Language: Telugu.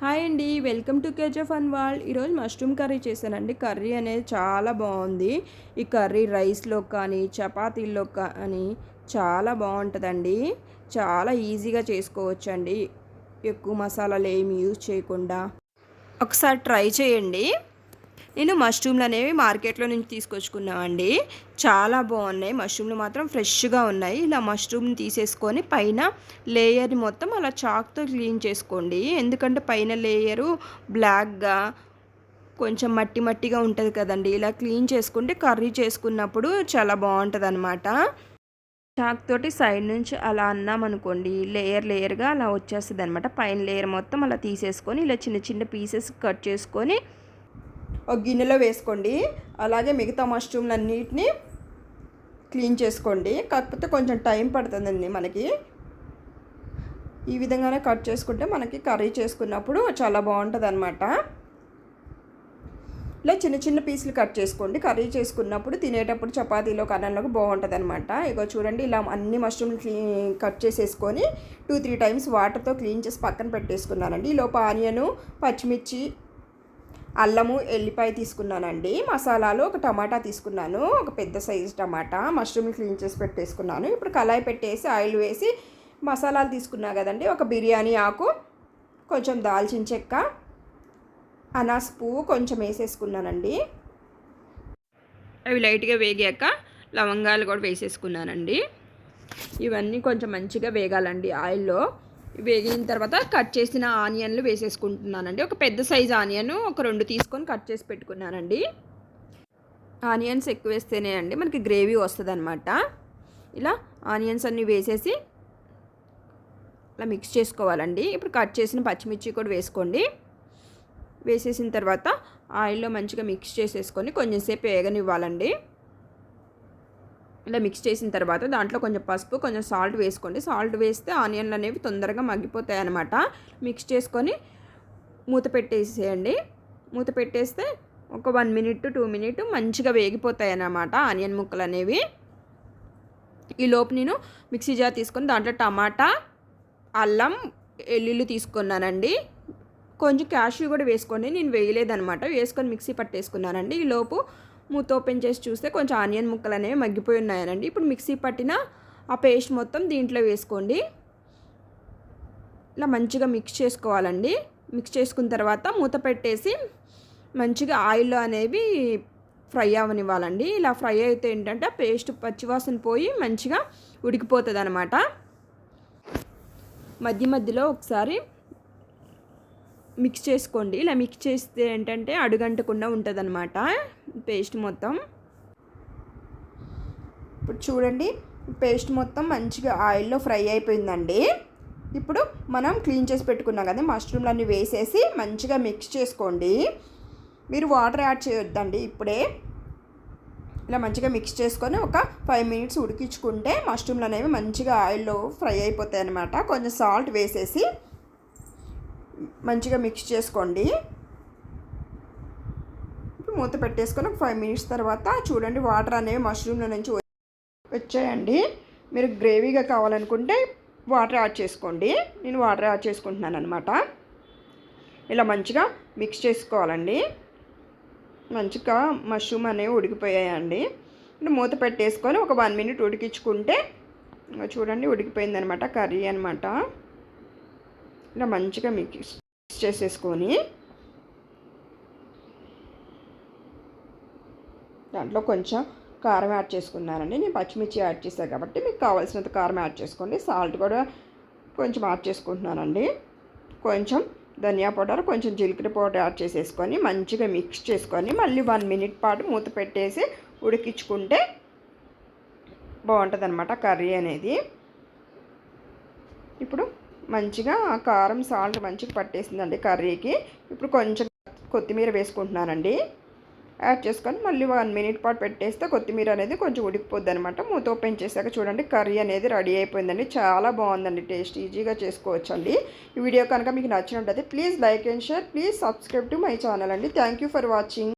హాయ్ అండి, welcome to KJ fun world. ఈరోజు మష్రూమ్ కర్రీ చేశానండి. కర్రీ అనేది చాలా బాగుంది. ఈ కర్రీ రైస్లో కానీ చపాతీల్లో కానీ చాలా బాగుంటుందండి. చాలా ఈజీగా చేసుకోవచ్చండి, ఎక్కువ మసాలాలు ఏమి యూజ్ చేయకుండా. ఒకసారి ట్రై చేయండి. నేను మష్రూమ్లు అనేవి మార్కెట్లో నుంచి తీసుకొచ్చుకున్నామండి. చాలా బాగున్నాయి. మష్రూమ్లు మాత్రం ఫ్రెష్గా ఉన్నాయి. ఇలా మష్రూమ్ని తీసేసుకొని పైన లేయర్ని మొత్తం అలా చాక్తో క్లీన్ చేసుకోండి. ఎందుకంటే పైన లేయరు బ్లాక్గా కొంచెం మట్టి మట్టిగా ఉంటుంది కదండి. ఇలా క్లీన్ చేసుకుంటే కర్రీ చేసుకున్నప్పుడు చాలా బాగుంటుంది అనమాట. చాక్ తోటి సైడ్ నుంచి అలా అన్నామనుకోండి, లేయర్ లేయర్గా అలా వచ్చేస్తుంది అనమాట. పైన లేయర్ మొత్తం అలా తీసేసుకొని ఇలా చిన్న చిన్న పీసెస్ కట్ చేసుకొని ఒక గిన్నెలో వేసుకోండి. అలాగే మిగతా మష్రూమ్లన్నిటిని క్లీన్ చేసుకోండి. కాకపోతే కొంచెం టైం పడుతుందండి మనకి. ఈ విధంగానే కట్ చేసుకుంటే మనకి కర్రీ చేసుకున్నప్పుడు చాలా బాగుంటుంది అనమాట. ఇలా చిన్న చిన్న పీసులు కట్ చేసుకోండి. కర్రీ చేసుకున్నప్పుడు తినేటప్పుడు చపాతీలో కన్నంలోకి బాగుంటుంది అనమాట. ఇగో చూడండి, ఇలా అన్ని మష్రూమ్లు కట్ చేసేసుకొని 2-3 టైమ్స్ వాటర్తో క్లీన్ చేసి పక్కన పెట్టేసుకున్నానండి. ఈలోపు ఆనియను, పచ్చిమిర్చి, అల్లము, ఎల్లిపాయ తీసుకున్నానండి. మసాలాలు ఒక టమాటా తీసుకున్నాను, ఒక పెద్ద సైజు టమాటా. మష్రూమ్ క్లీన్ చేసి పెట్టేసుకున్నాను. ఇప్పుడు కళాయి పెట్టేసి ఆయిల్ వేసి మసాలాలు తీసుకున్నా కదండి. ఒక బిర్యానీ ఆకు, కొంచెం దాల్చిన చెక్క, అనాస్ పువ్వు కొంచెం వేసేసుకున్నానండి. అవి లైట్గా వేగాక లవంగాలు కూడా వేసేసుకున్నానండి. ఇవన్నీ కొంచెం మంచిగా వేగాలండి ఆయిల్లో. వేగిన తర్వాత కట్ చేసిన ఆనియన్లు వేసేసుకుంటున్నానండి. ఒక పెద్ద సైజు ఆనియన్ ఒక 2 తీసుకొని కట్ చేసి పెట్టుకున్నానండి. ఆనియన్స్ ఎక్కువ వేస్తేనే అండి మనకి గ్రేవీ వస్తుంది అనమాట. ఇలా ఆనియన్స్ అన్నీ వేసేసి ఇలా మిక్స్ చేసుకోవాలండి. ఇప్పుడు కట్ చేసిన పచ్చిమిర్చి కూడా వేసుకోండి. వేసేసిన తర్వాత ఆయిల్లో మంచిగా మిక్స్ చేసేసుకొని కొంచెంసేపు వేగనివ్వాలండి. ఇలా మిక్స్ చేసిన తర్వాత దాంట్లో కొంచెం పసుపు, కొంచెం సాల్ట్ వేసుకోండి. సాల్ట్ వేస్తే ఆనియన్లు అనేవి తొందరగా మగ్గిపోతాయి అన్నమాట. మిక్స్ చేసుకొని మూత పెట్టేసేయండి. మూత పెట్టేస్తే ఒక 1 మినిట్ 2 మినిట్ మంచిగా వేగిపోతాయి అన్నమాట ఆనియన్ ముక్కలు అనేవి. ఈ లోపు నేను మిక్సీ జార్ తీసుకొని దాంట్లో టమాటా, అల్లం, ఎల్లుల్లి తీసుకున్నానండి. కొంచెం క్యాష్యూ కూడా వేసుకోండి, నేను వేయలేదనమాట. వేసుకొని మిక్సీ పట్టేసుకున్నానండి. ఈ లోపు మూత ఓపెన్ చేసి చూస్తే కొంచెం ఆనియన్ ముక్కలు అనేవి మగ్గిపోయి ఉన్నాయనండి. ఇప్పుడు మిక్సీ పట్టిన ఆ పేస్ట్ మొత్తం దీంట్లో వేసుకోండి. ఇలా మంచిగా మిక్స్ చేసుకోవాలండి. మిక్స్ చేసుకున్న తర్వాత మూత పెట్టేసి మంచిగా ఆయిల్లో అనేవి ఫ్రై అవ్వనివ్వాలండి. ఇలా ఫ్రై అయితే ఏంటంటే పేస్ట్ పచ్చివాసన పోయి మంచిగా ఉడికిపోతుంది అనమాట. మధ్య మధ్యలో ఒకసారి మిక్స్ చేసుకోండి. ఇలా మిక్స్ చేస్తే ఏంటంటే అడుగంటకుండా ఉంటుంది అనమాట పేస్ట్ మొత్తం. ఇప్పుడు చూడండి, పేస్ట్ మొత్తం మంచిగా ఆయిల్లో ఫ్రై అయిపోయిందండి. ఇప్పుడు మనం క్లీన్ చేసి పెట్టుకున్నాం కదా మష్రూమ్లు అన్నీ వేసేసి మంచిగా మిక్స్ చేసుకోండి. మీరు వాటర్ యాడ్ చేయొద్దండి ఇప్పుడే. ఇలా మంచిగా మిక్స్ చేసుకొని ఒక 5 మినిట్స్ ఉడికించుకుంటే మష్రూమ్లు అనేవి మంచిగా ఆయిల్లో ఫ్రై అయిపోతాయి అన్నమాట. కొంచెం సాల్ట్ వేసేసి మంచిగా మిక్స్ చేసుకోండి. ఇప్పుడు మూత పెట్టేసుకొని ఒక 5 మినిట్స్ తర్వాత చూడండి, వాటర్ అనేవి మష్రూమ్ల నుంచి వచ్చాయండి. మీరు గ్రేవీగా కావాలనుకుంటే వాటర్ యాడ్ చేసుకోండి. నేను వాటర్ యాడ్ చేసుకుంటున్నాను అనమాట. ఇలా మంచిగా మిక్స్ చేసుకోవాలండి. మంచిగా మష్రూమ్ అనేవి ఉడికిపోయాయండి. ఇప్పుడు మూత పెట్టేసుకొని ఒక 1 మినిట్ ఉడికించుకుంటే చూడండి ఉడికిపోయిందనమాట కర్రీ అనమాట. ఇలా మంచిగా మిక్స్ చేసేసుకొని దాంట్లో కొంచెం కారం యాడ్ చేసుకున్నానండి. నేను పచ్చిమిర్చి యాడ్ చేశాను కాబట్టి మీకు కావాల్సినంత కారం యాడ్ చేసుకోండి. సాల్ట్ కూడా కొంచెం యాడ్ చేసుకుంటున్నానండి. కొంచెం ధనియా పౌడర్, కొంచెం జీలకర్ర పౌడర్ యాడ్ చేసేసుకొని మంచిగా మిక్స్ చేసుకొని మళ్ళీ 1 మినిట్ పాటు మూత పెట్టేసి ఉడికించుకుంటే బాగుంటుంది అనమాట కర్రీ అనేది. ఇప్పుడు మంచిగా కారం సాల్ట్ మంచిగా పట్టేసిందండి కర్రీకి. ఇప్పుడు కొంచెం కొత్తిమీర వేసుకుంటున్నానండి. యాడ్ చేసుకొని మళ్ళీ 1 మినిట్ పాటు పెట్టేస్తే కొత్తిమీర అనేది కొంచెం ఉడికిపోద్ది అనమాట. మూత ఓపెన్ చేశాక చూడండి కర్రీ అనేది రెడీ అయిపోయిందండి. చాలా బాగుందండి, టేస్ట్ ఈజీగా చేసుకోవచ్చండి. ఈ వీడియో కనుక మీకు నచ్చినట్లయితే please like and share, please subscribe to my channel అండి. Thank you for watching.